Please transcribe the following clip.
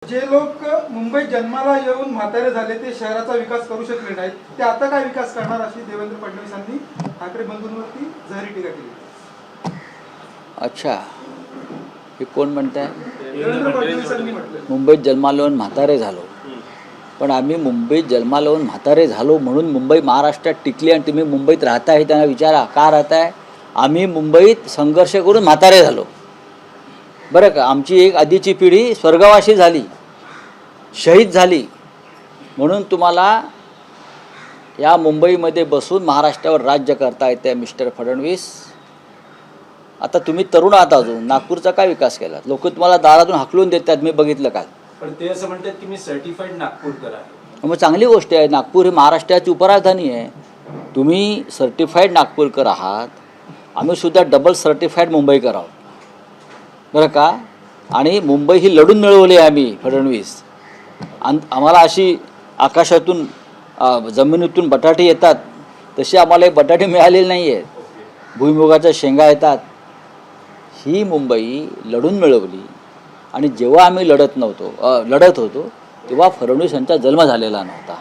जे लोक मुंबईत जन्माला येऊन म्हातारे झाले ते शहराचा विकास करू शकले नाहीत, ते आता काय विकास करणार अशी देवेंद्र फडणवीसांनी ठाकरे बंधूंवरती जहरी टीका केली. अच्छा, हे कोण म्हणताय? देवेंद्र फडणवीसांनी म्हटलं मुंबईत जन्माला येऊन म्हातारे झालो. पण आम्ही मुंबईत जन्माला येऊन म्हातारे झालो म्हणून मुंबई महाराष्ट्रात टिकली आणि तुम्ही मुंबईत राहताय त्यांना विचारा का राहताय. आम्ही मुंबईत संघर्ष करून म्हातारे झालो बरं का. आमची एक आधीची पिढी स्वर्गवासी झाली, शहीद झाली, म्हणून तुम्हाला या मुंबईमध्ये बसून महाराष्ट्रावर राज्य करता येते मिस्टर फडणवीस. आता तुम्ही तरुण आहात, अजून नागपूरचा काय विकास केला? लोक तुम्हाला दारातून हाकलून देतात, मी बघितलं काल. पण ते असं म्हणतात की मी सर्टिफाईड नागपूरकर आहे. मग चांगली गोष्ट आहे. नागपूर ही महाराष्ट्राची उपराजधानी आहे. तुम्ही सर्टिफाईड नागपूरकर आहात, आम्ही सुद्धा डबल सर्टिफाईड मुंबईकर आहोत बरं का. आणि मुंबई ही लढून मिळवली आहे आम्ही फडणवीस. आम्हाला अशी आकाशातून जमिनीतून बटाटे येतात तसे आम्हाला एक बटाटे मिळालेले नाही आहेत. भुईमुगाच्या शेंगा येतात. ही मुंबई लढून मिळवली. आणि जेव्हा आम्ही लढत होतो तेव्हा फडणवीस यांचा जन्म झालेला नव्हता.